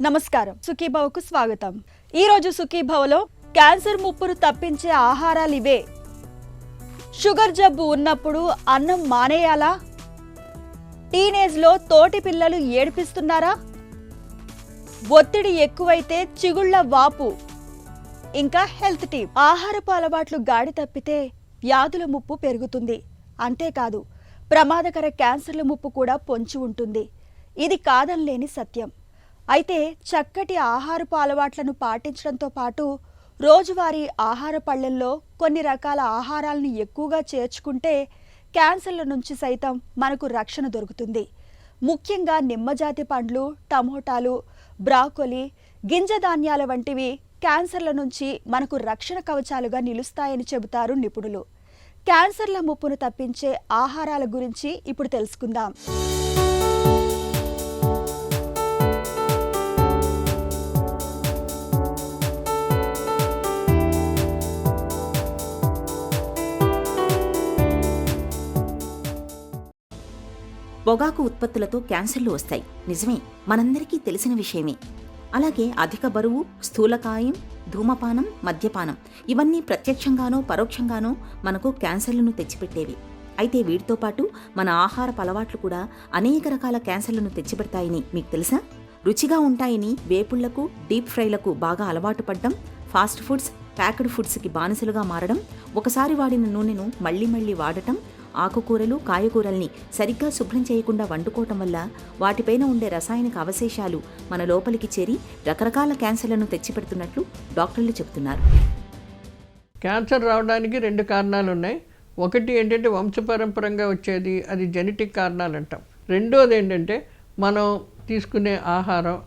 నమస్కారం, సుఖీభవకు స్వాగతం. ఈరోజు సుఖీభవలో క్యాన్సర్ ముప్పును తప్పించే ఆహారాలు ఇవే. షుగర్ జబ్బు ఉన్నప్పుడు అన్నం మానేయాలా? టీనేజ్లో తోటి పిల్లలు ఏడిపిస్తున్నారా? ఒత్తిడి ఎక్కువైతే చిగుళ్ల వాపు. ఇంకా హెల్త్ టిప్. ఆహారపు అలవాట్లు గాడి తప్పితే వ్యాధుల ముప్పు పెరుగుతుంది. అంతేకాదు, ప్రమాదకర క్యాన్సర్ల ముప్పు కూడా పొంచి ఉంటుంది. ఇది కాదనలేని సత్యం. అయితే చక్కటి ఆహారపు అలవాట్లను పాటించడంతో పాటు రోజువారీ ఆహార పళ్ళెల్లో కొన్ని రకాల ఆహారాలను ఎక్కువగా చేర్చుకుంటే క్యాన్సర్ల నుంచి సైతం మనకు రక్షణ దొరుకుతుంది. ముఖ్యంగా నిమ్మజాతి పండ్లు, టమోటాలు, బ్రాకొలి, గింజ ధాన్యాల వంటివి క్యాన్సర్ల నుంచి మనకు రక్షణ కవచాలుగా నిలుస్తాయని చెబుతారు నిపుణులు. క్యాన్సర్ల ముప్పును తప్పించే ఆహారాల గురించి ఇప్పుడు తెలుసుకుందాం. పొగాకు ఉత్పత్తులతో క్యాన్సర్లు వస్తాయి. నిజమే, మనందరికీ తెలిసిన విషయమే. అలాగే అధిక బరువు, స్థూలకాయం, ధూమపానం, మద్యపానం ఇవన్నీ ప్రత్యక్షంగానో పరోక్షంగానో మనకు క్యాన్సర్లను తెచ్చిపెట్టేవి. అయితే వీటితో పాటు మన ఆహారపు అలవాట్లు కూడా అనేక రకాల క్యాన్సర్లను తెచ్చిపెడతాయని మీకు తెలుసా? రుచిగా ఉంటాయని వేపుళ్లకు, డీప్ ఫ్రైలకు బాగా అలవాటు పడ్డం, ఫాస్ట్ ఫుడ్స్, ప్యాక్డ్ ఫుడ్స్కి బానిసలుగా మారడం, ఒకసారి వాడిన నూనెను మళ్లీ మళ్లీ వాడటం, ఆకుకూరలు, కాయగూరల్ని సరిగ్గా శుభ్రం చేయకుండా వండుకోవటం వల్ల వాటిపైన ఉండే రసాయనిక అవశేషాలు మన లోపలికి చేరి రకరకాల క్యాన్సర్లను తెచ్చిపెడుతున్నట్లు డాక్టర్లు చెబుతున్నారు. క్యాన్సర్ రావడానికి 2 కారణాలు ఉన్నాయి. ఒకటి ఏంటంటే వంశపరంపరంగా వచ్చేది, అది జెనెటిక్ కారణాలు అంటాం. రెండోది ఏంటంటే మనం తీసుకునే ఆహారం,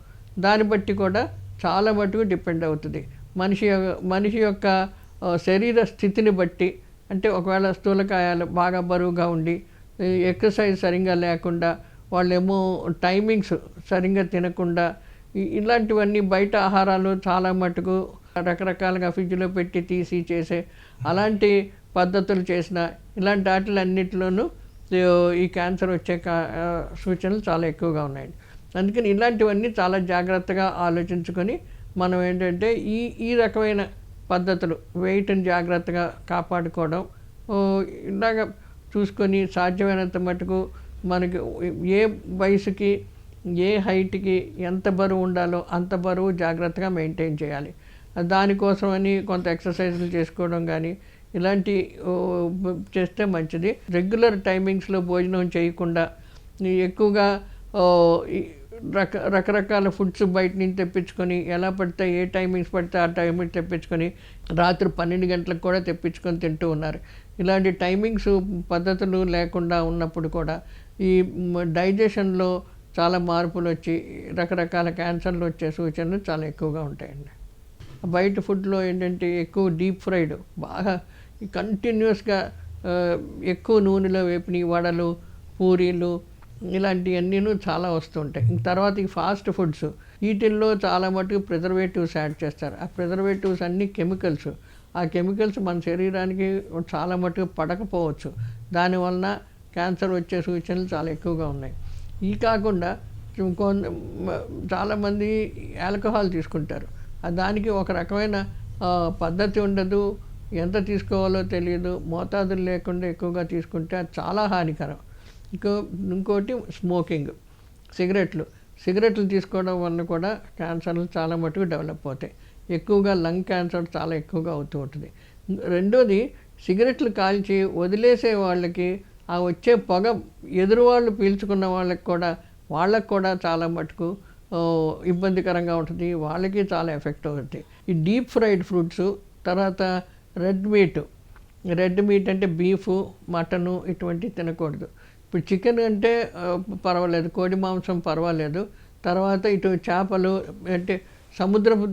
దాన్ని బట్టి కూడా చాలా మటుకు డిపెండ్ అవుతుంది. మనిషి యొక్క శరీర స్థితిని బట్టి, అంటే ఒకవేళ స్థూలకాయాలు బాగా బరువుగా ఉండి ఎక్సర్సైజ్ సరిగ్గా లేకుండా, వాళ్ళేమో టైమింగ్స్ సరిగ్గా తినకుండా, ఇలాంటివన్నీ బయట ఆహారాలు చాలా మటుకు రకరకాలుగా ఫ్రిడ్జ్లో పెట్టి తీసి చేసే అలాంటి పద్ధతులు చేసిన ఇలాంటి వాటిలన్నిటిలోనూ ఈ క్యాన్సర్ వచ్చే సూచనలు చాలా ఎక్కువగా ఉన్నాయి. అందుకని ఇలాంటివన్నీ చాలా జాగ్రత్తగా ఆలోచించుకొని మనం ఏంటంటే ఈ రకమైన పద్ధతులు, వెయిట్ని జాగ్రత్తగా కాపాడుకోవడం, ఇలాగ చూసుకొని సాధ్యమైనంత మటుకు మనకి ఏ వయసుకి, ఏ హైట్కి ఎంత బరువు ఉండాలో అంత బరువు జాగ్రత్తగా మెయింటైన్ చేయాలి. దానికోసమని కొంత ఎక్సర్సైజులు చేసుకోవడం కానీ ఇలాంటి చేస్తే మంచిది. రెగ్యులర్ టైమింగ్స్లో భోజనం చేయకుండా ఎక్కువగా రకరకాల ఫుడ్స్ బయట నుంచి తెప్పించుకొని, ఎలా పడితే ఏ టైమింగ్స్ పడితే ఆ టైమింగ్స్ తెప్పించుకొని రాత్రి 12 గంటలకు కూడా తెప్పించుకొని తింటూ ఉన్నారు. ఇలాంటి టైమింగ్స్ పద్ధతులు లేకుండా ఉన్నప్పుడు కూడా ఈ డైజెషన్లో చాలా మార్పులు వచ్చి రకరకాల క్యాన్సర్లు వచ్చే సూచనలు చాలా ఎక్కువగా ఉంటాయండి. బయట ఫుడ్లో ఏంటంటే ఎక్కువ డీప్ ఫ్రైడ్, బాగా కంటిన్యూస్గా ఎక్కువ నూనెలో వేపిన వడలు, పూరీలు ఇలాంటివన్నీ చాలా వస్తుంటాయి. తర్వాత ఈ ఫాస్ట్ ఫుడ్స్, వీటిల్లో చాలా మటుకు ప్రిజర్వేటివ్స్ యాడ్ చేస్తారు. ఆ ప్రిజర్వేటివ్స్ అన్నీ కెమికల్స్. ఆ కెమికల్స్ మన శరీరానికి చాలా మటుకు పడకపోవచ్చు. దానివలన క్యాన్సర్ వచ్చే సూచనలు చాలా ఎక్కువగా ఉన్నాయి. ఈ కాకుండా చాలామంది ఆల్కహాల్ తీసుకుంటారు. దానికి ఒక రకమైన పద్ధతి ఉండదు, ఎంత తీసుకోవాలో తెలియదు. మోతాదులు లేకుండా ఎక్కువగా తీసుకుంటే అది చాలా హానికరం. ఇంకోటి స్మోకింగ్, సిగరెట్లు తీసుకోవడం వల్ల కూడా క్యాన్సర్లు చాలా మటుకు డెవలప్ అవుతాయి. ఎక్కువగా లంగ్ క్యాన్సర్ చాలా ఎక్కువగా అవుతూ ఉంటుంది. రెండోది, సిగరెట్లు కాల్చి వదిలేసే వాళ్ళకి ఆ వచ్చే పొగ ఎదురు వాళ్ళు పీల్చుకున్న వాళ్ళకి కూడా చాలా మటుకు ఇబ్బందికరంగా ఉంటుంది. వాళ్ళకి చాలా ఎఫెక్ట్ అవుతుంది. ఈ డీప్ ఫ్రైడ్ ఫ్రూట్స్, తర్వాత రెడ్ మీట్ అంటే బీఫ్, మటను ఇటువంటివి తినకూడదు. ఇప్పుడు చికెన్ అంటే పర్వాలేదు, కోడి మాంసం పర్వాలేదు. తర్వాత ఇటు చేపలు అంటే సముద్రపు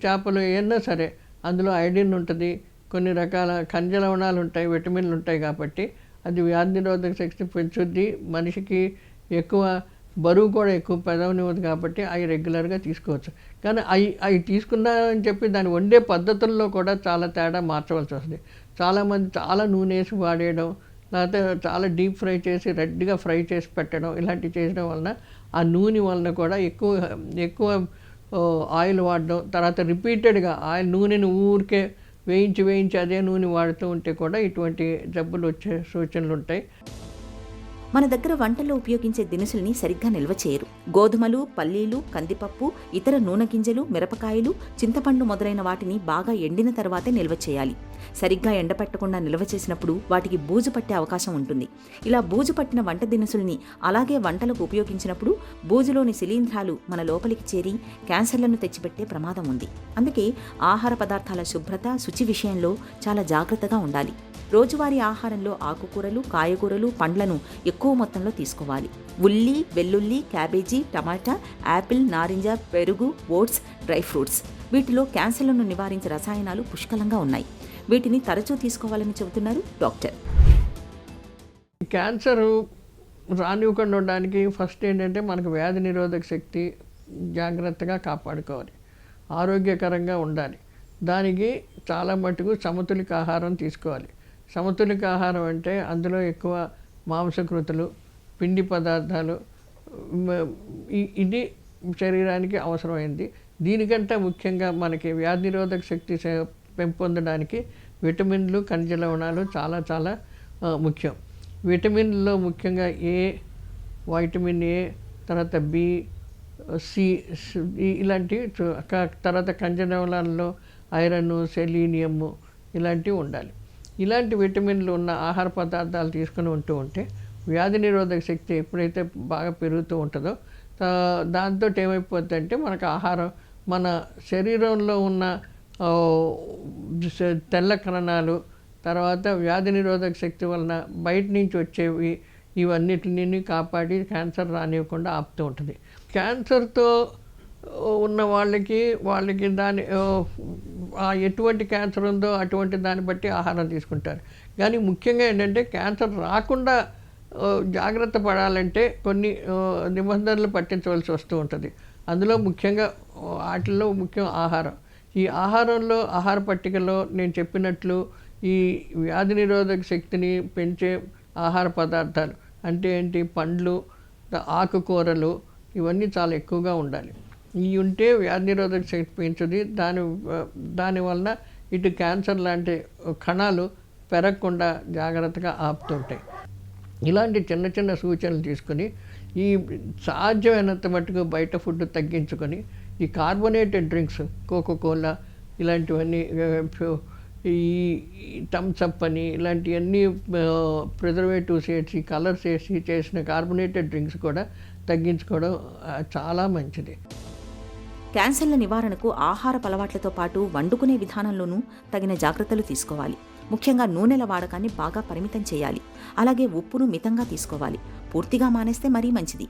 చేపలు ఏమన్నా సరే అందులో ఐడిన్ ఉంటుంది, కొన్ని రకాల ఖనిజ లవణాలు ఉంటాయి, విటమిన్లు ఉంటాయి. కాబట్టి అది వ్యాధి నిరోధక శక్తి పెంచుద్ది. మనిషికి ఎక్కువ బరువు కూడా ఎక్కువ పెదవనివ్వదు. కాబట్టి అవి రెగ్యులర్గా తీసుకోవచ్చు. కానీ అవి తీసుకున్నారని చెప్పి దాన్ని వండే పద్ధతుల్లో కూడా చాలా తేడా మార్చవలసి వస్తుంది. చాలామంది చాలా నూనె వేసి వాడేయడం, లేకపోతే చాలా డీప్ ఫ్రై చేసి రెడ్గా ఫ్రై చేసి పెట్టడం, ఇలాంటివి చేయడం వలన ఆ నూనె వలన కూడా ఎక్కువ ఆయిల్ వాడడం, తర్వాత రిపీటెడ్గా ఆయిల్ నూనెను ఊరికే వేయించి అదే నూనె వాడుతూ ఉంటే కూడా ఇటువంటి జబ్బులు వచ్చే సూచనలు ఉంటాయి. మన దగ్గర వంటల్లో ఉపయోగించే దినుసుల్ని సరిగ్గా నిల్వ చేయరు. గోధుమలు, పల్లీలు, కందిపప్పు, ఇతర నూనె గింజలు, మిరపకాయలు, చింతపండు మొదలైన వాటిని బాగా ఎండిన తర్వాతే నిల్వ చేయాలి. సరిగ్గా ఎండపెట్టకుండా నిల్వ చేసినప్పుడు వాటికి బూజు పట్టే అవకాశం ఉంటుంది. ఇలా బూజు పట్టిన వంట దినుసుల్ని అలాగే వంటలకు ఉపయోగించినప్పుడు బూజులోని శిలీంధ్రాలు మన లోపలికి చేరి క్యాన్సర్లను తెచ్చిపెట్టే ప్రమాదం ఉంది. అందుకే ఆహార పదార్థాల శుభ్రత, శుచి విషయంలో చాలా జాగ్రత్తగా ఉండాలి. రోజువారీ ఆహారంలో ఆకుకూరలు, కాయగూరలు, పండ్లను ఎక్కువ మొత్తంలో తీసుకోవాలి. ఉల్లి, వెల్లుల్లి, క్యాబేజీ, టమాటా, యాపిల్, నారింజ, పెరుగు, ఓట్స్, డ్రై ఫ్రూట్స్ వీటిలో క్యాన్సర్లను నివారించే రసాయనాలు పుష్కలంగా ఉన్నాయి. వీటిని తరచూ తీసుకోవాలని చెబుతున్నారు డాక్టర్. క్యాన్సర్ రానివ్వకుండా ఉండడానికి ఫస్ట్ ఏంటంటే మనకు వ్యాధి నిరోధక శక్తి జాగ్రత్తగా కాపాడుకోవాలి, ఆరోగ్యకరంగా ఉండాలి. దానికి చాలా మటుకు సమతులిత ఆహారం తీసుకోవాలి. సమతులిత ఆహారం అంటే అందులో ఎక్కువ మాంసకృతులు, పిండి పదార్థాలు, ఇది శరీరానికి అవసరమైంది. దీనికంటే ముఖ్యంగా మనకి వ్యాధి నిరోధక శక్తి పెంపొందడానికి విటమిన్లు, ఖనిజ లవణాలు చాలా చాలా ముఖ్యం. విటమిన్లలో ముఖ్యంగా వైటమిన్ ఏ, తర్వాత బి, సి ఇలాంటి, తర్వాత ఖనిజ లవణాలలో ఐరన్, సెలీనియము ఇలాంటివి ఉండాలి. ఇలాంటి విటమిన్లు ఉన్న ఆహార పదార్థాలు తీసుకుని ఉంటే వ్యాధి నిరోధక శక్తి ఎప్పుడైతే బాగా పెరుగుతూ ఉంటుందో దాంతో ఏమైపోతుందంటే మనకు ఆహారం మన శరీరంలో ఉన్న తెల్ల కణాలు, తర్వాత వ్యాధి నిరోధక శక్తి వలన బయట నుంచి వచ్చేవి ఇవన్నిటిని కాపాడి క్యాన్సర్ రానివ్వకుండా ఆపుతూ ఉంటుంది. క్యాన్సర్తో ఉన్న వాళ్ళకి దాని ఎటువంటి క్యాన్సర్ ఉందో అటువంటి దాన్ని బట్టి ఆహారం తీసుకుంటారు. కానీ ముఖ్యంగా ఏంటంటే క్యాన్సర్ రాకుండా జాగ్రత్త పడాలంటే కొన్ని నిబంధనలు పాటించవలసి వస్తూ ఉంటుంది. అందులో ముఖ్యంగా వాటిల్లో ముఖ్యం ఆహారం. ఈ ఆహారంలో, ఆహార పట్టికలో నేను చెప్పినట్లు ఈ వ్యాధి నిరోధక శక్తిని పెంచే ఆహార పదార్థాలు అంటే ఏంటి, పండ్లు, ఆకుకూరలు ఇవన్నీ చాలా ఎక్కువగా ఉండాలి. ఇవి ఉంటే వ్యాధి నిరోధక శక్తి పెంచుది. దానివల్ల ఇటు క్యాన్సర్ లాంటి కణాలు పెరగకుండా జాగ్రత్తగా ఆపుతుంటాయి. ఇలాంటి చిన్న చిన్న సూచనలు తీసుకొని ఈ సాధ్యమైనంత మటుకు బయట ఫుడ్ తగ్గించుకొని ఈ కార్బోనేటెడ్ డ్రింక్స్, కోకోకోలా ఇలాంటివన్నీ, ఈ థమ్సప్ అని ఇలాంటివన్నీ ప్రిజర్వేటివ్స్ వేసి, కలర్స్ వేసి చేసిన కార్బోనేటెడ్ డ్రింక్స్ కూడా తగ్గించుకోవడం చాలా మంచిది. క్యాన్సర్ల నివారణకు ఆహారపు అలవాట్లతో పాటు వండుకునే విధానంలోనూ తగిన జాగ్రత్తలు తీసుకోవాలి. ముఖ్యంగా నూనెల వాడకాన్ని బాగా పరిమితం చేయాలి. అలాగే ఉప్పును మితంగా తీసుకోవాలి. పూర్తిగా మానేస్తే మరీ మంచిది.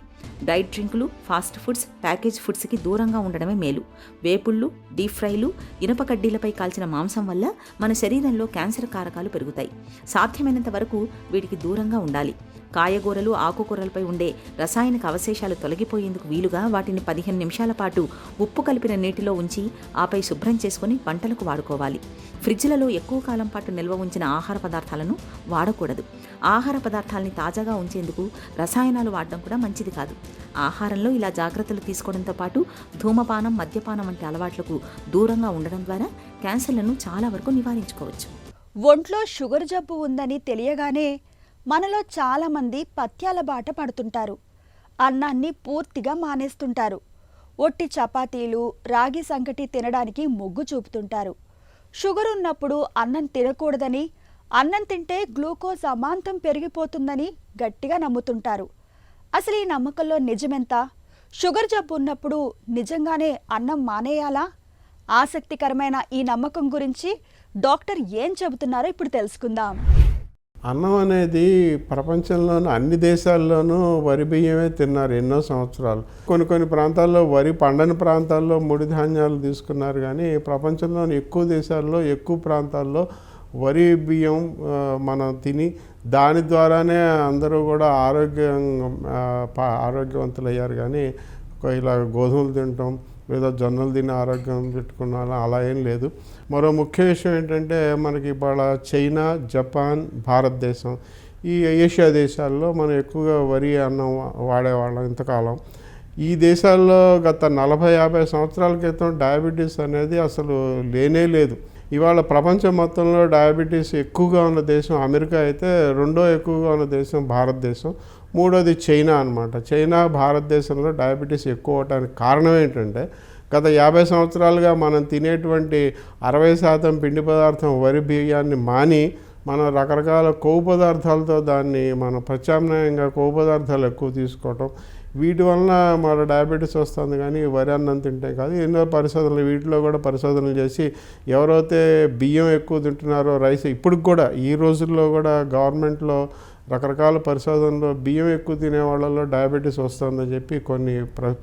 డైట్ డ్రింకులు, ఫాస్ట్ ఫుడ్స్, ప్యాకేజ్ ఫుడ్స్కి దూరంగా ఉండడమే మేలు. వేపుళ్ళు, డీప్ ఫ్రైలు, ఇనుప కడ్డీలపై కాల్చిన మాంసం వల్ల మన శరీరంలో క్యాన్సర్ కారకాలు పెరుగుతాయి. సాధ్యమైనంత వరకు వీటికి దూరంగా ఉండాలి. కాయగూరలు, ఆకుకూరలపై ఉండే రసాయనిక అవశేషాలు తొలగిపోయేందుకు వీలుగా వాటిని 15 నిమిషాల పాటు ఉప్పు కలిపిన నీటిలో ఉంచి ఆపై శుభ్రం చేసుకుని వంటలకు వాడుకోవాలి. ఫ్రిడ్జ్లలో ఎక్కువ కాలం పాటు నిల్వ ఉంచిన ఆహార పదార్థాలను వాడకూడదు. ఆహార పదార్థాలని తాజాగా ఉంచేందుకు రసాయనాలు వాడడం కూడా మంచిది కాదు. ఆహారంలో ఇలా జాగ్రత్తలు తీసుకోవడంతో పాటు ధూమపానం, మద్యపానం వంటి అలవాట్లకు దూరంగా ఉండడం ద్వారా క్యాన్సర్లను చాలా వరకు నివారించుకోవచ్చు. ఒంట్లో షుగర్ జబ్బు ఉందని తెలియగానే మనలో చాలామంది పథ్యాల బాట పడుతుంటారు. అన్నాన్ని పూర్తిగా మానేస్తుంటారు. ఒట్టి చపాతీలు, రాగి సంకటి తినడానికి మొగ్గు చూపుతుంటారు. షుగర్ ఉన్నప్పుడు అన్నం తినకూడదని, అన్నం తింటే గ్లూకోజ్ అమాంతం పెరిగిపోతుందని గట్టిగా నమ్ముతుంటారు. అసలు ఈ నమ్మకంలో నిజమెంత? షుగర్ జబ్బు ఉన్నప్పుడు నిజంగానే అన్నం మానేయాలా? ఆసక్తికరమైన ఈ నమ్మకం గురించి డాక్టర్ ఏం చెబుతున్నారో ఇప్పుడు తెలుసుకుందాం. అన్నం అనేది ప్రపంచంలోని అన్ని దేశాల్లోనూ వరి బియ్యమే తిన్నారు ఎన్నో సంవత్సరాలు. కొన్ని ప్రాంతాల్లో వరి పండని ప్రాంతాల్లో ముడి ధాన్యాలు తీసుకున్నారు. కానీ ప్రపంచంలోని ఎక్కువ దేశాల్లో, ఎక్కువ ప్రాంతాల్లో వరి బియ్యం మనం తిని దాని ద్వారానే అందరూ కూడా ఆరోగ్యవంతులయ్యారు. కానీ ఇలా గోధుమలు తినటం లేదా జొన్నలు తిని ఆరోగ్యం పెట్టుకున్నా అలా ఏం లేదు. మరో ముఖ్య విషయం ఏంటంటే మనకి ఇవాళ చైనా, జపాన్, భారతదేశం ఈ ఏషియా దేశాల్లో మనం ఎక్కువగా వరి అన్నం వాడేవాళ్ళం ఇంతకాలం. ఈ దేశాల్లో గత 40-50 సంవత్సరాల క్రితం డయాబెటీస్ అనేది అసలు లేనే లేదు. ఇవాళ ప్రపంచం మొత్తంలో డయాబెటీస్ ఎక్కువగా ఉన్న దేశం అమెరికా అయితే, రెండో ఎక్కువగా ఉన్న దేశం భారతదేశం, మూడోది చైనా అనమాట. చైనా, భారతదేశంలో డయాబెటీస్ ఎక్కువ అవడానికి కారణం ఏంటంటే, గత 50 సంవత్సరాలుగా మనం తినేటువంటి 60% పిండి పదార్థం వరి బియ్యాన్ని మాని మనం రకరకాల కొవ్వు పదార్థాలతో దాన్ని మనం ప్రత్యామ్నాయంగా కొవ్వు పదార్థాలు ఎక్కువ తీసుకోవటం, వీటి వలన మన డయాబెటీస్ వస్తుంది. కానీ వరి అన్నం తింటే కాదు. ఎన్నో పరిశోధనలు, వీటిలో కూడా పరిశోధనలు చేసి ఎవరైతే బియ్యం ఎక్కువ తింటున్నారో, రైస్, ఇప్పటికి కూడా ఈ రోజుల్లో కూడా గవర్నమెంట్లో రకరకాల పరిశోధనలో బియ్యం ఎక్కువ తినే వాళ్ళలో డయాబెటీస్ వస్తుందని చెప్పి కొన్ని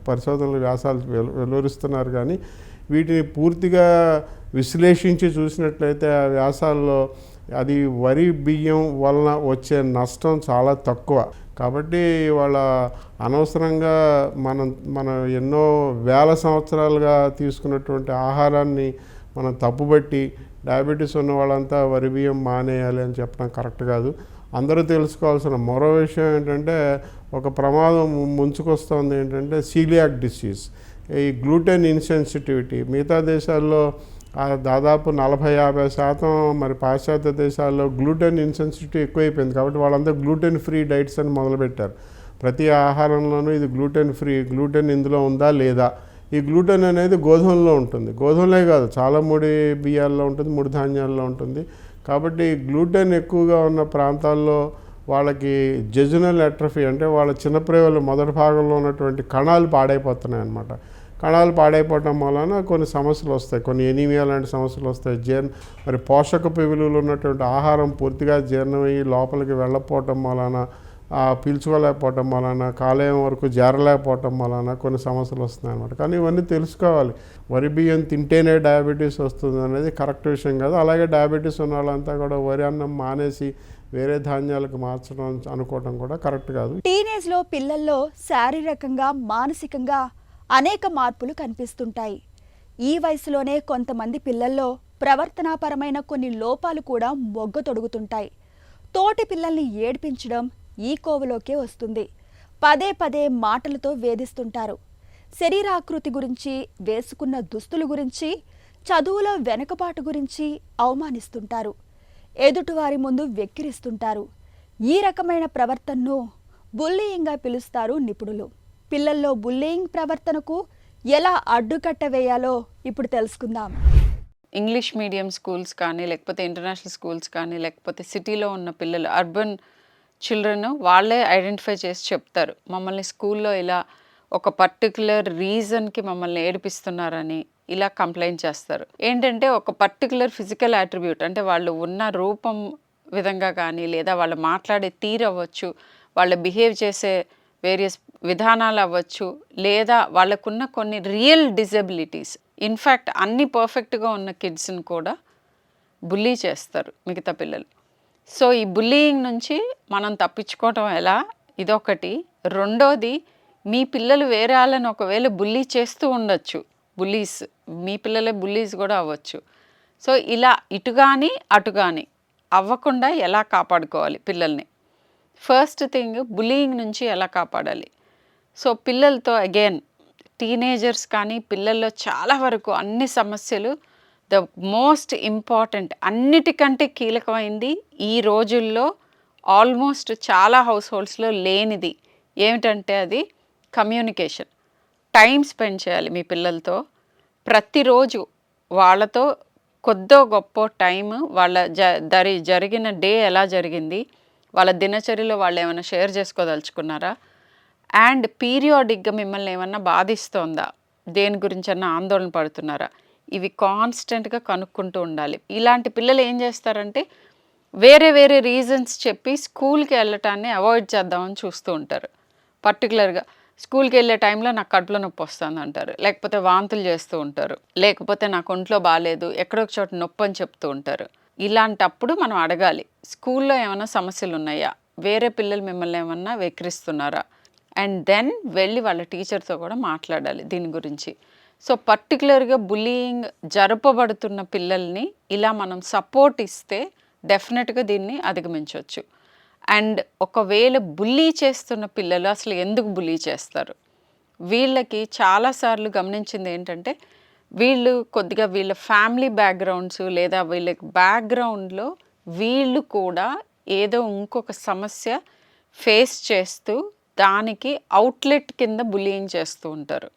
పరిశోధనలు వ్యాసాలు వెలువరిస్తున్నారు. కానీ వీటిని పూర్తిగా విశ్లేషించి చూసినట్లయితే ఆ వ్యాసాల్లో అది వరి బియ్యం వలన వచ్చే నష్టం చాలా తక్కువ. కాబట్టి వాళ్ళ అనవసరంగా మనం ఎన్నో వేల సంవత్సరాలుగా తీసుకున్నటువంటి ఆహారాన్ని మనం తప్పుబట్టి డయాబెటీస్ ఉన్న వాళ్ళంతా వరి బియ్యం మానేయాలి అని చెప్పడం కరెక్ట్ కాదు. అందరూ తెలుసుకోవాల్సిన మరో విషయం ఏంటంటే, ఒక ప్రమాదం ముంచుకొస్తుంది ఏంటంటే సీలియాక్ డిసీజ్, ఈ గ్లూటెన్ ఇన్సెన్సిటివిటీ. మిగతా దేశాల్లో దాదాపు 40-50% మరి పాశ్చాత్య దేశాల్లో గ్లూటెన్ ఇన్సెన్సిటివిటీ ఎక్కువైపోయింది. కాబట్టి వాళ్ళంతా గ్లూటెన్ ఫ్రీ డైట్స్ అని మొదలుపెట్టారు. ప్రతి ఆహారంలోనూ ఇది గ్లూటెన్ ఫ్రీ, గ్లూటెన్ ఇందులో ఉందా లేదా. ఈ గ్లూటెన్ అనేది గోధుమలో ఉంటుంది. గోధుమలే కాదు, చాలా ముడి బియ్యాల్లో ఉంటుంది, ముడి ధాన్యాల్లో ఉంటుంది. కాబట్టి గ్లూటెన్ ఎక్కువగా ఉన్న ప్రాంతాల్లో వాళ్ళకి జెజునల్ అట్రఫీ, అంటే వాళ్ళ చిన్నప్రేవుల మొదటి భాగంలో ఉన్నటువంటి కణాలు పాడైపోతున్నాయి అన్నమాట. కణాలు పాడైపోవటం వలన కొన్ని సమస్యలు వస్తాయి, కొన్ని ఎనీమియా లాంటి సమస్యలు వస్తాయి. మరి పోషకపు విలువలు ఉన్నటువంటి ఆహారం పూర్తిగా జీర్ణమయ్యి లోపలికి వెళ్ళకపోవటం వలన, పీల్చుకోలేకపోవటం వలన, కాలేయం వరకు చేరలేకపోవటం వలన కొన్ని సమస్యలు వస్తున్నాయి అన్నమాట. కానీ ఇవన్నీ తెలుసుకోవాలి. వరి బియ్యం తింటేనే డయాబెటీస్ వస్తుంది అనేది కరెక్ట్ విషయం కాదు. అలాగే డయాబెటీస్ ఉన్న వాళ్ళంతా కూడా వరి అన్నం మానేసి వేరే ధాన్యాలకు మార్చడం అనుకోవటం కూడా కరెక్ట్ కాదు. టీనేజ్లో పిల్లల్లో శారీరకంగా, మానసికంగా అనేక మార్పులు కనిపిస్తుంటాయి. ఈ వయసులోనే కొంతమంది పిల్లల్లో ప్రవర్తనాపరమైన కొన్ని లోపాలు కూడా మొగ్గతొడుగుతుంటాయి. తోటి పిల్లల్ని ఏడ్పించడం ఈ కోవలోకే వస్తుంది. పదే పదే మాటలతో వేధిస్తుంటారు. శరీరాకృతి గురించి, వేసుకున్న దుస్తుల గురించి, చదువులో వెనుకబాటు గురించి అవమానిస్తుంటారు. ఎదుటివారి ముందు వెక్కిరిస్తుంటారు. ఈ రకమైన ప్రవర్తనను బుల్లీయింగ్గా పిలుస్తారు నిపుణులు. పిల్లల్లో బుల్లీయింగ్ ప్రవర్తనకు ఎలా అడ్డుకట్ట వేయాలో ఇప్పుడు తెలుసుకుందాం. ఇంగ్లీష్ మీడియం స్కూల్స్ కానీ, లేకపోతే ఇంటర్నేషనల్ స్కూల్స్ కానీ, లేకపోతే సిటీలో ఉన్న పిల్లలు, అర్బన్ చిల్డ్రన్ వాళ్ళే ఐడెంటిఫై చేసి చెప్తారు, మమ్మల్ని స్కూల్లో ఇలా ఒక పర్టికులర్ రీజన్కి మమ్మల్ని ఏడిపిస్తున్నారని ఇలా కంప్లైంట్ చేస్తారు. ఏంటంటే ఒక పర్టికులర్ ఫిజికల్ అట్రిబ్యూట్, అంటే వాళ్ళు ఉన్న రూపం విధంగా కానీ, లేదా వాళ్ళు మాట్లాడే తీరు అవ్వచ్చు, వాళ్ళు బిహేవ్ చేసే వేరియస్ విధానాలు అవ్వచ్చు, లేదా వాళ్ళకున్న కొన్ని రియల్ డిజబిలిటీస్. ఇన్ఫ్యాక్ట్ అన్ని పర్ఫెక్ట్గా ఉన్న కిడ్స్ని కూడా బుల్లీ చేస్తారు మిగతా పిల్లలు. సో ఈ బుల్లీయింగ్ నుంచి మనం తప్పించుకోవటం ఎలా, ఇదొకటి. రెండోది, మీ పిల్లలు వేరే వాళ్ళని ఒకవేళ బుల్లీ చేస్తూ ఉండొచ్చు, బుల్లీస్, మీ పిల్లలే బుల్లీస్ కూడా అవ్వచ్చు. సో ఇలా ఇటు కానీ అటు కానీ అవ్వకుండా ఎలా కాపాడుకోవాలి పిల్లల్ని. ఫస్ట్ థింగ్, బుల్లీయింగ్ నుంచి ఎలా కాపాడాలి. సో పిల్లలతో అగైన్ టీనేజర్స్ కానీ పిల్లల్లో చాలా వరకు అన్ని సమస్యలు, ద మోస్ట్ ఇంపార్టెంట్, అన్నిటికంటే కీలకమైంది ఈ రోజుల్లో ఆల్మోస్ట్ చాలా హౌస్ హోల్డ్స్లో లేనిది ఏమిటంటే అది కమ్యూనికేషన్. టైం స్పెండ్ చేయాలి మీ పిల్లలతో. ప్రతిరోజు వాళ్ళతో కొద్దో గొప్ప టైం, వాళ్ళ జరిగిన డే ఎలా జరిగింది, వాళ్ళ దినచర్యలో వాళ్ళు ఏమైనా షేర్ చేసుకోదలుచుకున్నారా, అండ్ పీరియాడిక్గా మిమ్మల్ని ఏమన్నా బాధిస్తోందా, దేని గురించన్నా ఆందోళన పడుతున్నారా, ఇవి కాన్స్టెంట్గా కనుక్కుంటూ ఉండాలి. ఇలాంటి పిల్లలు ఏం చేస్తారంటే వేరే వేరే రీజన్స్ చెప్పి స్కూల్కి వెళ్ళటాన్ని అవాయిడ్ చేద్దామని చూస్తూ ఉంటారు. పర్టికులర్గా స్కూల్కి వెళ్ళే టైంలో నాకు కడుపులో నొప్పి వస్తుంది అంటారు, లేకపోతే వాంతులు చేస్తూ ఉంటారు, లేకపోతే నాకు ఒంట్లో బాగాలేదు, ఎక్కడో ఒక చోట నొప్పి అని చెప్తూ ఉంటారు. ఇలాంటప్పుడు మనం అడగాలి, స్కూల్లో ఏమైనా సమస్యలు ఉన్నాయా, వేరే పిల్లలు మిమ్మల్ని ఏమన్నా వెక్కిరిస్తున్నారా, అండ్ దెన్ వెళ్ళి వాళ్ళ టీచర్తో కూడా మాట్లాడాలి దీని గురించి. సో పర్టికులర్గా బుల్లీయింగ్ జరపబడుతున్న పిల్లల్ని ఇలా మనం సపోర్ట్ ఇస్తే డెఫినెట్గా దీన్ని అధిగమించవచ్చు. అండ్ ఒకవేళ బుల్లీ చేస్తున్న పిల్లలు అసలు ఎందుకు బుల్లీ చేస్తారు? వీళ్ళకి చాలాసార్లు గమనించింది ఏంటంటే, వీళ్ళు కొద్దిగా వీళ్ళ ఫ్యామిలీ బ్యాక్‌గ్రౌండ్స్ లేదా వీళ్ళ బ్యాక్‌గ్రౌండ్‌లో వీళ్ళు కూడా ఏదో ఇంకొక సమస్య ఫేస్ చేస్తూ దానికి అవుట్‌లెట్ కింద బుల్లీయింగ్ చేస్తూ ఉంటారు.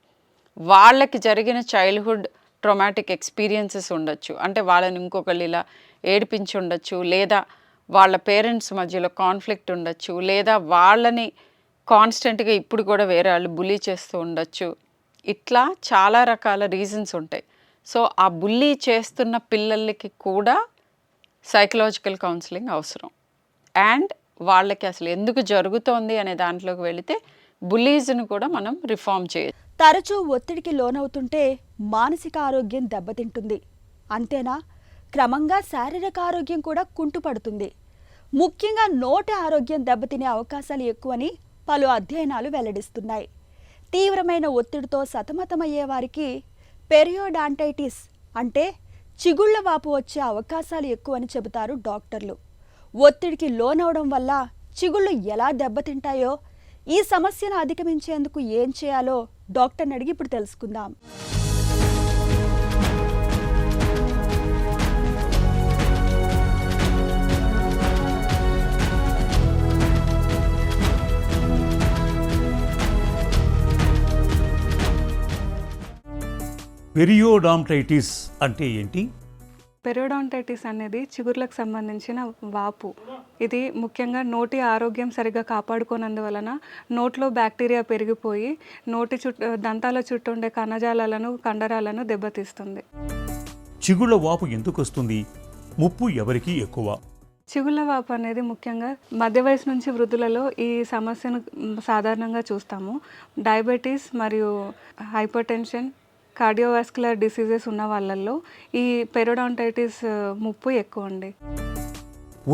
వాళ్ళకి జరిగిన చైల్డ్‌హుడ్ ట్రామాటిక్ ఎక్స్‌పీరియన్సెస్ ఉండొచ్చు. అంటే వాళ్ళని ఇంకొకళ్ళు ఇలా ఏడిపించి ఉండొచ్చు, లేదా వాళ్ళ పేరెంట్స్ మధ్యలో కాన్‌ఫ్లిక్ట్ ఉండొచ్చు, లేదా వాళ్ళని కాన్స్టెంట్‌గా ఇప్పుడు కూడా వేరే వాళ్ళు బుల్లీ చేస్తూ ఉండొచ్చు. ఇట్లా చాలా రకాల రీజన్స్ ఉంటాయి. సో, ఆ బుల్లీ చేస్తున్న పిల్లలకి కూడా సైకలాజికల్ కౌన్సిలింగ్ అవసరం. అండ్ వాళ్ళకి అసలు ఎందుకు జరుగుతోంది అనే దాంట్లోకి వెళితే బుల్లీస్‌ని కూడా మనం రిఫార్మ్ చేయొచ్చు. తరచూ ఒత్తిడికి లోనవుతుంటే మానసిక ఆరోగ్యం దెబ్బతింటుంది. అంతేనా, క్రమంగా శారీరక ఆరోగ్యం కూడా కుంటుపడుతుంది. ముఖ్యంగా నోటి ఆరోగ్యం దెబ్బతినే అవకాశాలు ఎక్కువని పలు అధ్యయనాలు వెల్లడిస్తున్నాయి. తీవ్రమైన ఒత్తిడితో సతమతమయ్యే వారికి పెరియోడాంటైటిస్ అంటే చిగుళ్ల వాపు వచ్చే అవకాశాలు ఎక్కువని చెబుతారు డాక్టర్లు. ఒత్తిడికి లోనవడం వల్ల చిగుళ్ళు ఎలా దెబ్బతింటాయో, ఈ సమస్యను అధిగమించేందుకు ఏం చేయాలో డాక్టర్ని అడిగి ఇప్పుడు తెలుసుకుందాం. పెరియోడాంటైటిస్ అంటే ఏంటి? పెరియోడాంటైటిస్ అనేది చిగుర్లకు సంబంధించిన వాపు. ఇది ముఖ్యంగా నోటి ఆరోగ్యం సరిగ్గా కాపాడుకోనందువలన నోట్లో బ్యాక్టీరియా పెరిగిపోయి నోటి దంతాల చుట్టూ ఉండే కణజాలాలను, కండరాలను దెబ్బతీస్తుంది. చిగుళ్ళ వాపు ఎందుకు వస్తుంది? ముప్పు ఎవరికి ఎక్కువ? చిగుళ్ళ వాపు అనేది ముఖ్యంగా మధ్య వయసు నుంచి వృద్ధులలో ఈ సమస్యను సాధారణంగా చూస్తాము. డయాబెటీస్ మరియు హైపర్ టెన్షన్, కార్డియోవాస్కులర్ డిసీజెస్ ఉన్న వాళ్ళల్లో ఈ పెరియోడాంటైటిస్ ముప్పు ఎక్కువ అండి.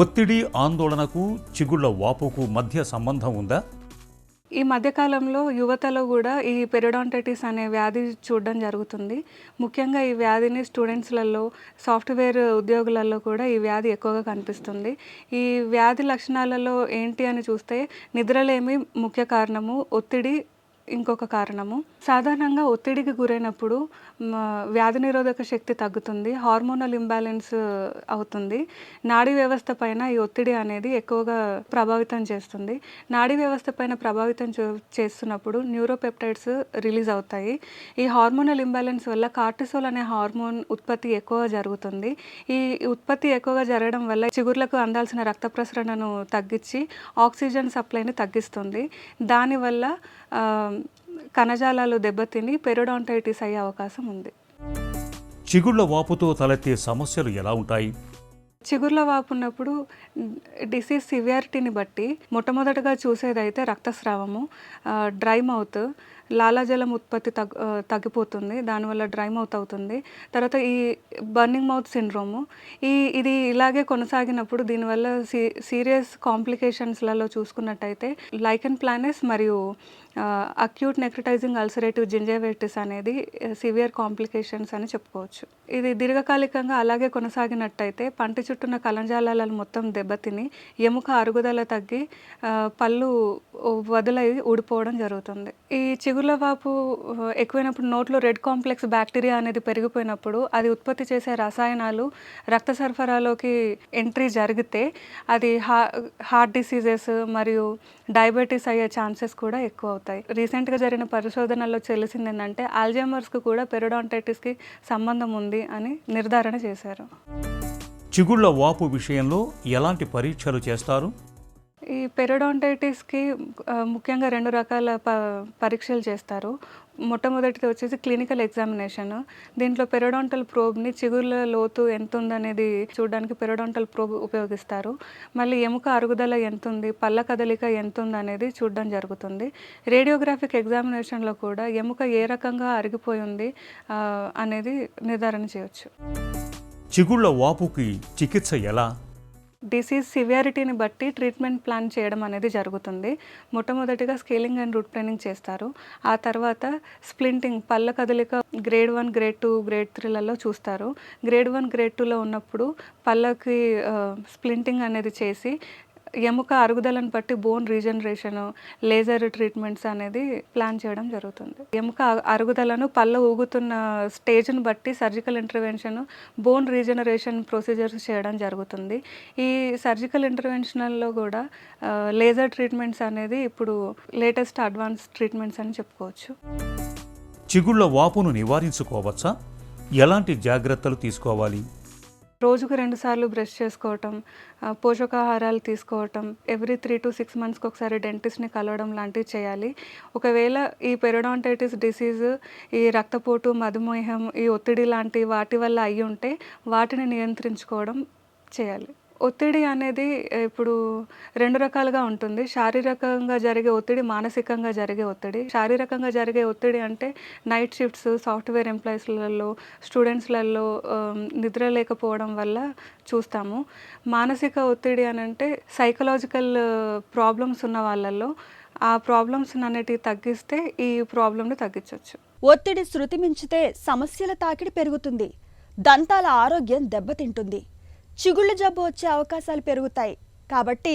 ఒత్తిడి, ఆందోళనకు చిగుళ్ళ వాపుకు మధ్య సంబంధం ఉందా? ఈ మధ్యకాలంలో యువతలో కూడా ఈ పెరియోడాంటైటిస్ అనే వ్యాధి చూడడం జరుగుతుంది. ముఖ్యంగా ఈ వ్యాధిని స్టూడెంట్స్లలో, సాఫ్ట్వేర్ ఉద్యోగులలో కూడా ఈ వ్యాధి ఎక్కువగా కనిపిస్తుంది. ఈ వ్యాధి లక్షణాలలో ఏంటి అని చూస్తే నిద్రలేమి ముఖ్య కారణము, ఒత్తిడి ఇంకొక కారణము. సాధారణంగా ఒత్తిడికి గురైనప్పుడు వ్యాధి నిరోధక శక్తి తగ్గుతుంది, హార్మోనల్ ఇంబ్యాలెన్స్ అవుతుంది. నాడీ వ్యవస్థ పైన ఈ ఒత్తిడి అనేది ఎక్కువగా ప్రభావితం చేస్తుంది. నాడీ వ్యవస్థ పైన ప్రభావితం చేస్తున్నప్పుడు న్యూరోపెప్టైడ్స్ రిలీజ్ అవుతాయి. ఈ హార్మోనల్ ఇంబ్యాలెన్స్ వల్ల కార్టిసోల్ అనే హార్మోన్ ఉత్పత్తి ఎక్కువగా జరుగుతుంది. ఈ ఉత్పత్తి ఎక్కువగా జరగడం వల్ల చిగుర్లకు అందాల్సిన రక్త ప్రసరణను తగ్గించి ఆక్సిజన్ సప్లైని తగ్గిస్తుంది. దానివల్ల కణజాలాలు దెబ్బతిని పెరియోడాంటైటిస్ అయ్యే అవకాశం ఉంది. చిగుళ్ళ వాపుతో తలెత్తే సమస్యలు ఎలా ఉంటాయి? చిగుర్ల వాపు ఉన్నప్పుడు డిసీజ్ సివియారిటీని బట్టి మొట్టమొదటగా చూసేదైతే రక్తస్రావము, డ్రై మౌత్, లాలాజలం ఉత్పత్తి తగ్గిపోతుంది, దానివల్ల డ్రై మౌత్ అవుతుంది. తర్వాత ఈ బర్నింగ్ మౌత్ సిండ్రోము, ఇది ఇలాగే కొనసాగినప్పుడు దీనివల్ల సీరియస్ కాంప్లికేషన్స్లలో చూసుకున్నట్టయితే లైకెన్ ప్లానస్ మరియు అక్యూట్ నెక్రటైజింగ్ అల్సరేటివ్ జింజైవిటిస్ అనేది సివియర్ కాంప్లికేషన్స్ అని చెప్పుకోవచ్చు. ఇది దీర్ఘకాలికంగా అలాగే కొనసాగినట్టయితే పంటి చుట్టూన్న కణజాలాలను మొత్తం దెబ్బతిని ఎముక అరుగుదల తగ్గి పళ్ళు వదులై ఊడిపోవడం జరుగుతుంది. ఈ చిగుర్ల వాపు ఎక్కువైనప్పుడు నోట్లో రెడ్ కాంప్లెక్స్ బ్యాక్టీరియా అనేది పెరిగిపోయినప్పుడు అది ఉత్పత్తి చేసే రసాయనాలు రక్త సరఫరాలోకి ఎంట్రీ జరిగితే అది హార్ట్ డిసీజెస్ మరియు డయాబెటీస్ అయ్యే ఛాన్సెస్ కూడా ఎక్కువ అవుతాయి. రీసెంట్గా జరిగిన పరిశోధనల్లో తెలిసింది ఏంటంటే ఆల్జైమర్స్కి కూడా పెరియోడాంటైటిస్కి సంబంధం ఉంది అని నిర్ధారణ చేశారు. చిగుళ్ళ వాపు విషయంలో ఎలాంటి పరీక్షలు చేస్తారు? ఈ పెరియోడాంటైటిస్కి ముఖ్యంగా 2 రకాల పరీక్షలు చేస్తారు. మొట్టమొదటిది వచ్చేసి క్లినికల్ ఎగ్జామినేషన్. దీంట్లో పెరియోడాంటల్ ప్రోబ్ని చిగుర్ల లోతు ఎంత ఉందనేది చూడడానికి పెరియోడాంటల్ ప్రోబ్ ఉపయోగిస్తారు. మళ్ళీ ఎముక అరుగుదల ఎంత ఉంది, పళ్ళ కదలిక ఎంత ఉంది అనేది చూడడం జరుగుతుంది. రేడియోగ్రాఫిక్ ఎగ్జామినేషన్లో కూడా ఎముక ఏ రకంగా అరిగిపోయి ఉంది అనేది నిర్ధారణ చేయొచ్చు. చిగుళ్ళ వాపుకి చికిత్స ఎలా? డిసీజ్ సివియారిటీని బట్టి ట్రీట్మెంట్ ప్లాన్ చేయడం అనేది జరుగుతుంది. మొట్టమొదటిగా స్కేలింగ్ అండ్ రూట్ ప్లానింగ్ చేస్తారు. ఆ తర్వాత స్ప్లింటింగ్, పళ్ళ కదలిక గ్రేడ్ 1, గ్రేడ్ 2, గ్రేడ్ 3లలో చూస్తారు. గ్రేడ్ 1, గ్రేడ్ 2లో ఉన్నప్పుడు పళ్ళకి స్ప్లింటింగ్ అనేది చేసి ఎముక అరుగుదలను బట్టి బోన్ రీజనరేషన్, లేజర్ ట్రీట్మెంట్స్ అనేది ప్లాన్ చేయడం జరుగుతుంది. ఎముక అరుగుదలను పళ్ళ ఊగుతున్న స్టేజ్ని బట్టి surgical intervention, bone regeneration procedures చేయడం జరుగుతుంది. ఈ సర్జికల్ ఇంటర్వెన్షన్లో కూడా లేజర్ ట్రీట్మెంట్స్ అనేది ఇప్పుడు లేటెస్ట్ అడ్వాన్స్ ట్రీట్మెంట్స్ అని చెప్పుకోవచ్చు. చిగుళ్ల వాపును నివారించుకోవచ్చా? ఎలాంటి జాగ్రత్తలు తీసుకోవాలి? రోజుకు 2 సార్లు బ్రష్ చేసుకోవటం, పోషకాహారాలు తీసుకోవటం, ఎవ్రీ 3 to 6 monthsకి ఒకసారి డెంటిస్ట్ని కలవడం లాంటివి చేయాలి. ఒకవేళ ఈ పెరిడాంటైటిస్ డిసీజ్, ఈ రక్తపోటు, మధుమేహం, ఈ ఒత్తిడి లాంటి వాటి వల్ల అయ్యి ఉంటే వాటిని నియంత్రించుకోవడం చేయాలి. ఒత్తిడి అనేది ఇప్పుడు 2 రకాలుగా ఉంటుంది. శారీరకంగా జరిగే ఒత్తిడి, మానసికంగా జరిగే ఒత్తిడి. శారీరకంగా జరిగే ఒత్తిడి అంటే నైట్ షిఫ్ట్స్, సాఫ్ట్వేర్ ఎంప్లాయీస్లలో, స్టూడెంట్స్లలో నిద్ర లేకపోవడం వల్ల చూస్తాము. మానసిక ఒత్తిడి అని అంటే సైకలాజికల్ ప్రాబ్లమ్స్ ఉన్న వాళ్ళల్లో ఆ ప్రాబ్లమ్స్ అన్నిటివి తగ్గిస్తే ఈ ప్రాబ్లమ్ని తగ్గించవచ్చు. ఒత్తిడి శృతి మించితే సమస్యల తాకిడి పెరుగుతుంది, దంతాల ఆరోగ్యం దెబ్బతింటుంది, చిగుళ్ళ జబ్బు వచ్చే అవకాశాలు పెరుగుతాయి. కాబట్టి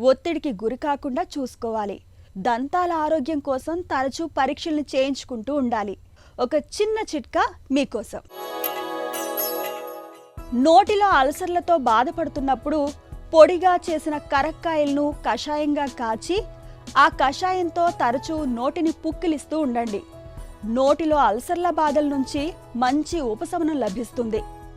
ఒత్తిడికి గురి కాకుండా చూసుకోవాలి. దంతాల ఆరోగ్యం కోసం తరచూ పరీక్షలను చేయించుకుంటూ ఉండాలి. ఒక చిన్న చిట్కా మీకోసం. నోటిలో అల్సర్లతో బాధపడుతున్నప్పుడు పొడిగా చేసిన కరక్కాయలను కషాయంగా కాచి ఆ కషాయంతో తరచూ నోటిని పుక్కిలిస్తూ ఉండండి. నోటిలో అల్సర్ల బాధల నుంచి మంచి ఉపశమనం లభిస్తుంది.